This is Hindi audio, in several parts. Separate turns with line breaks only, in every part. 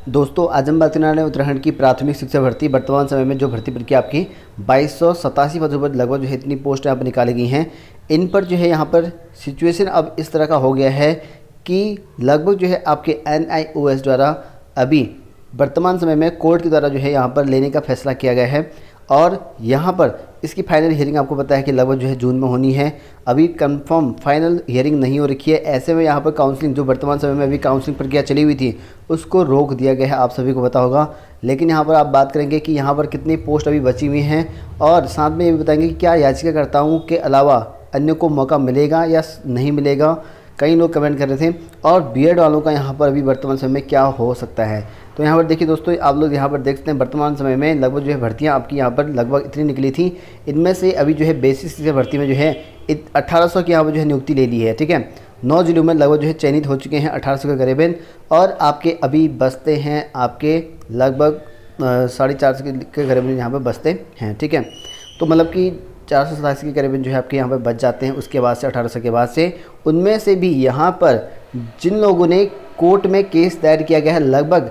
दोस्तों आज हम बात करने वाले हैं उत्तराखंड की प्राथमिक शिक्षा भर्ती। वर्तमान समय में जो भर्ती प्रक्रिया आपकी 2287 पदों पर लगभग जो है इतनी पोस्ट यहाँ पर निकाली गई हैं। इन पर जो है यहाँ पर सिचुएशन अब इस तरह का हो गया है कि लगभग जो है आपके NIOS द्वारा अभी वर्तमान समय में कोर्ट के द्वारा जो है यहाँ पर लेने का फैसला किया गया है और यहाँ पर इसकी फाइनल हियरिंग आपको पता है कि लगभग जो है जून में होनी है। अभी कंफर्म फाइनल हियरिंग नहीं हो रखी है। ऐसे में यहाँ पर काउंसलिंग जो वर्तमान समय में अभी काउंसलिंग प्रक्रिया चली हुई थी उसको रोक दिया गया है, आप सभी को पता होगा। लेकिन यहाँ पर आप बात करेंगे कि यहाँ पर कितनी पोस्ट अभी बची हुई हैं और साथ में ये भी बताएंगे कि क्या याचिकाकर्ताओं के अलावा अन्य को मौका मिलेगा या नहीं मिलेगा। कई लोग कमेंट कर रहे थे। और बीएड वालों का यहाँ पर अभी वर्तमान समय में क्या हो सकता है, तो यहाँ पर देखिए दोस्तों, आप लोग यहाँ पर देख सकते हैं वर्तमान समय में लगभग जो है भर्तियाँ आपकी यहाँ पर लगभग इतनी निकली थी। इनमें से अभी जो है बेसिक शिक्षा भर्ती में जो है 1800 की यहाँ पर जो है नियुक्ति ले ली है। ठीक है, 9 जिलों में लगभग जो है चयनित हो चुके हैं 1800 के करीबन और आपके अभी बसते हैं आपके लगभग 450 के करीबन यहाँ पर बसते हैं। ठीक है, तो मतलब कि 487 के करीबन जो है आपके यहाँ पर बच जाते हैं। उसके बाद से 1800 के बाद से उनमें से भी यहाँ पर जिन लोगों ने कोर्ट में केस दायर किया गया है, लगभग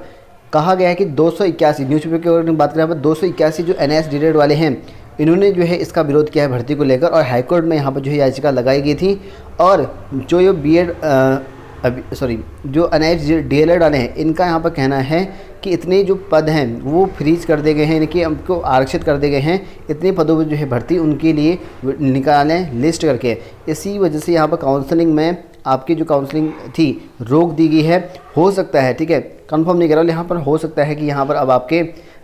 कहा गया है कि 281 न्यूज़पेपर के बारे में बात करें यहाँ पर 281 जो NIS डीलेड वाले हैं, इन्होंने जो है इसका विरोध किया है भर्ती को लेकर और हाईकोर्ट में यहाँ पर जो है याचिका लगाई गई थी। और जो ये बीएड जो NIS डीएलएड वाले हैं, इनका यहाँ पर कहना है कि इतने जो पद हैं वो फ्रीज कर दिए गए हैं, इनकी हमको आरक्षित कर दिए गए हैं। इतने पदों पर जो है भर्ती उनके लिए निकालें लिस्ट करके। इसी वजह से यहाँ पर काउंसलिंग में आपकी जो काउंसलिंग थी रोक दी गई है। हो सकता है, ठीक है, कंफर्म नहीं करा, यहाँ पर हो सकता है कि यहाँ पर अब आपके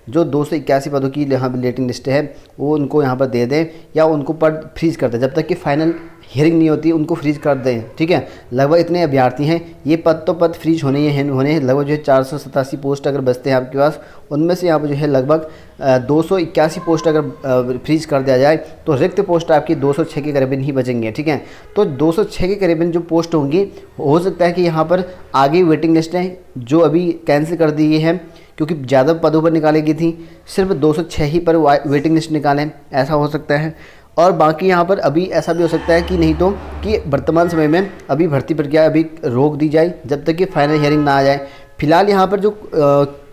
जो 281 पदों की यहाँ पर वेटिंग लिस्ट है वो उनको यहाँ पर दे दें या उनको पद फ्रीज कर दें। जब तक कि फाइनल हियरिंग नहीं होती उनको फ्रीज कर दें। ठीक है, लगभग इतने अभ्यर्थी हैं, ये पद फ्रीज होने हैं। लगभग जो है 487 पोस्ट अगर बचते हैं आपके पास, उनमें से यहाँ पर जो है लगभग 281 पोस्ट अगर फ्रीज कर दिया जाए तो रिक्त पोस्ट आपकी 206 के करीबन ही बचेंगे। ठीक है, तो 206 के करीबन जो पोस्ट होंगी, हो सकता है कि यहाँ पर आगे वेटिंग लिस्टें जो अभी कैंसिल कर दी गई हैं क्योंकि ज़्यादा पदों पर निकाली गई थी, सिर्फ 206 ही पर वेटिंग लिस्ट निकालें, ऐसा हो सकता है। और बाकी यहाँ पर अभी ऐसा भी हो सकता है कि नहीं तो कि वर्तमान समय में अभी भर्ती प्रक्रिया अभी रोक दी जाए जब तक कि फाइनल हियरिंग ना आ जाए। फिलहाल यहाँ पर जो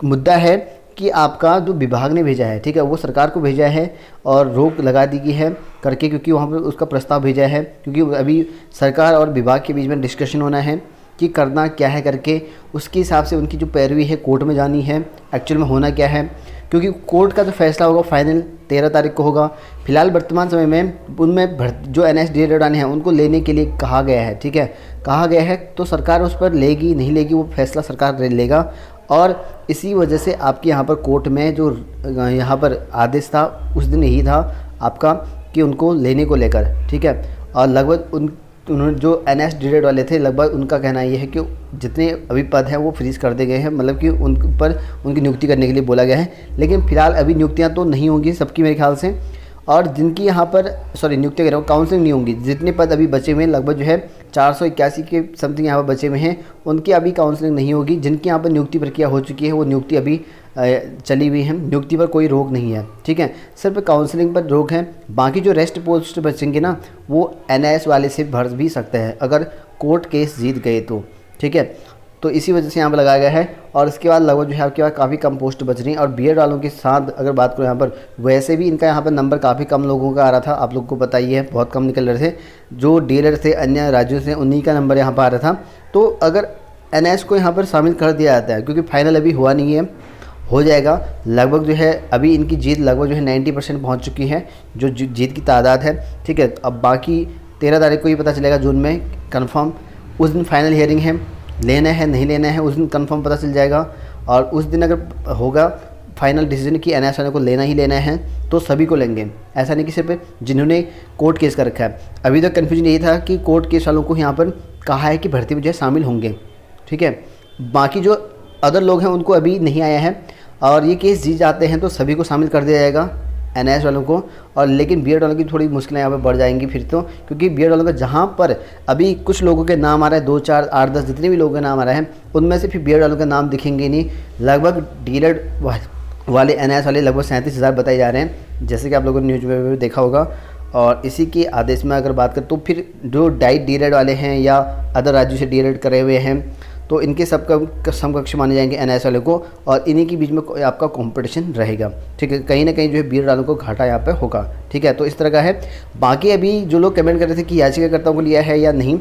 मुद्दा है कि आपका जो विभाग ने भेजा है, ठीक है, वो सरकार को भेजा है और रोक लगा दी गई है करके, क्योंकि वहाँ पर उसका प्रस्ताव भेजा है। क्योंकि अभी सरकार और विभाग के बीच में डिस्कशन होना है कि करना क्या है करके, उसके हिसाब से उनकी जो पैरवी है कोर्ट में जानी है एक्चुअल में होना क्या है, क्योंकि कोर्ट का जो फैसला होगा फाइनल 13 तारीख को होगा। फिलहाल वर्तमान समय में उनमें जो NIS डीएलएड हैं उनको लेने के लिए कहा गया है। ठीक है, कहा गया है तो सरकार उस पर लेगी नहीं लेगी वो फैसला सरकार लेगा। और इसी वजह से आपके यहाँ पर कोर्ट में जो यहाँ पर आदेश था उस दिन यही था आपका कि उनको लेने को लेकर। ठीक है, और लगभग उन्होंने जो NIS डीएलएड वाले थे, लगभग उनका कहना ये है कि जितने अभी पद हैं वो फ्रीज कर दिए गए हैं, मतलब कि उन पर उनकी नियुक्ति करने के लिए बोला गया है। लेकिन फिलहाल अभी नियुक्तियां तो नहीं होंगी सबकी मेरे ख्याल से, और जिनकी यहाँ पर नियुक्ति कर रहा हूँ काउंसलिंग नहीं होंगी। जितने पद अभी बचे हुए हैं लगभग जो है 481 के समथिंग यहाँ पर बचे हुए हैं, उनकी अभी काउंसलिंग नहीं होगी। जिनकी यहाँ पर नियुक्ति प्रक्रिया हो चुकी है वो नियुक्ति अभी चली हुई है, नियुक्ति पर कोई रोक नहीं है। ठीक है, सिर्फ काउंसलिंग पर रोक है। बाकी जो रेस्ट पोस्ट बचेंगे ना वो NIS वाले से भर भी सकते हैं अगर कोर्ट केस जीत गए तो। ठीक है, तो इसी वजह से यहाँ पर लगाया गया है। और इसके बाद लगभग जो है आपके पास काफ़ी कम पोस्ट बच रही हैं। और बीएड वालों के साथ अगर बात करो यहाँ पर, वैसे भी इनका यहाँ पर नंबर काफ़ी कम लोगों का आ रहा था, आप लोगों को पता ही है, बहुत कम निकल रहे थे। जो डीएलएड थे अन्य राज्यों से उन्हीं का नंबर यहाँ पर आ रहा था। तो अगर NIS को यहाँ पर शामिल कर दिया जाता है, क्योंकि फाइनल अभी हुआ नहीं है, हो जाएगा। लगभग जो है अभी इनकी जीत लगभग जो है 90% पहुँच चुकी है, जो जीत की तादाद है। ठीक है, अब बाकी 13 तारीख को ही पता चलेगा जून में कंफर्म। उस दिन फाइनल हियरिंग है, लेना है नहीं लेना है उस दिन कंफर्म पता चल जाएगा। और उस दिन अगर होगा फाइनल डिसीजन कि NIS वाले को लेना ही लेना है तो सभी को लेंगे, ऐसा नहीं कि सिर्फ जिन्होंने कोर्ट केस कर रखा है। अभी तक कन्फ्यूजन यही था कि कोर्ट केस वालों को यहाँ पर कहा है कि भर्ती में जो है शामिल होंगे। ठीक है, बाकी जो अदर लोग हैं उनको अभी नहीं आया है और ये केस जीत जाते हैं तो सभी को शामिल कर दिया जाएगा NIS वालों को। और लेकिन बीएड वालों की थोड़ी मुश्किलें यहाँ पर बढ़ जाएंगी फिर तो, क्योंकि बीएड वालों का जहाँ पर अभी कुछ लोगों के नाम आ रहा है, 2 4 8 10 जितने भी लोगों के नाम आ रहे हैं उनमें से फिर बीएड वालों का नाम दिखेंगे नहीं। लगभग डीएलएड वाले NIS वाले लगभग 37,000 बताए जा रहे हैं, जैसे कि आप लोगों ने न्यूज़ में देखा होगा। और इसी के आदेश में अगर बात करें तो फिर जो डाइट डीएलएड वाले हैं या अदर राज्यों से डीएलएड करे हुए हैं तो इनके सबका समकक्ष माने जाएंगे एनआईएस वाले को, और इन्हीं के बीच में आपका कंपटीशन रहेगा। ठीक है, कहीं ना कहीं जो है बीएड वालों को घाटा यहाँ पे होगा। ठीक है, तो इस तरह का है। बाकी अभी जो लोग कमेंट कर रहे थे कि याचिकाकर्ताओं को लिया है या नहीं,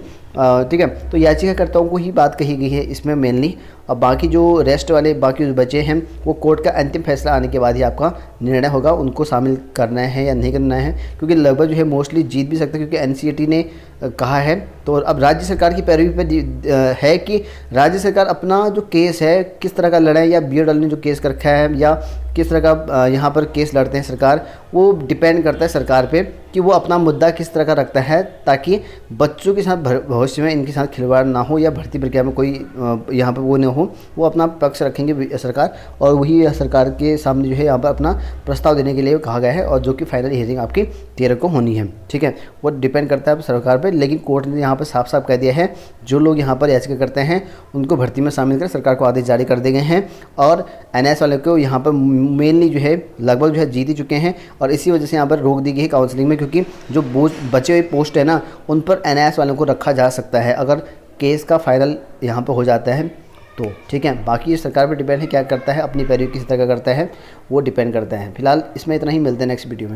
ठीक है, तो याचिकाकर्ताओं को ही बात कही गई है इसमें मेनली। और बाकी जो रेस्ट वाले बाकी जो बचे हैं वो कोर्ट का अंतिम फैसला आने के बाद ही आपका निर्णय होगा, उनको शामिल करना है या नहीं करना है, क्योंकि लगभग जो है मोस्टली जीत भी सकते हैं, क्योंकि एनसीईआरटी ने कहा है। तो अब राज्य सरकार की पैरवी पे है कि राज्य सरकार अपना जो केस है किस तरह का लड़े, या बीएड वाले ने जो केस कर रखा है या किस तरह का यहाँ पर केस लड़ते हैं सरकार, वो डिपेंड करता है सरकार पे कि वो अपना मुद्दा किस तरह का रखता है, ताकि बच्चों के साथ भविष्य में इनके साथ खिलवाड़ ना हो या भर्ती प्रक्रिया में कोई यहाँ पर वो न हो। वो अपना पक्ष रखेंगे सरकार, और वही सरकार के सामने जो है यहाँ पर अपना प्रस्ताव देने के लिए कहा गया है, और जो कि फाइनल हियरिंग आपकी 13 को होनी है। ठीक है, वो डिपेंड करता है सरकार पर, लेकिन कोर्ट ने यहाँ पर साफ साफ कह दिया है जो लोग यहाँ पर याचिका करते हैं उनको भर्ती में शामिल कर सरकार को आदेश जारी कर दिए गए हैं, और एनआईएस वाले को यहाँ पर मेनली जो है लगभग जो है जीत ही चुके हैं, और इसी वजह से यहाँ पर रोक दी गई है काउंसलिंग में, क्योंकि जो बचे हुए पोस्ट है ना उन पर एनआईएस वालों को रखा जा सकता है अगर केस का फाइनल यहाँ पर हो जाता है तो। ठीक है, बाकी ये सरकार पर डिपेंड है क्या करता है, अपनी पैरवी किस तरह का करता है वो डिपेंड करता है। फिलहाल इसमें इतना ही, मिलते हैं नेक्स्ट वीडियो में।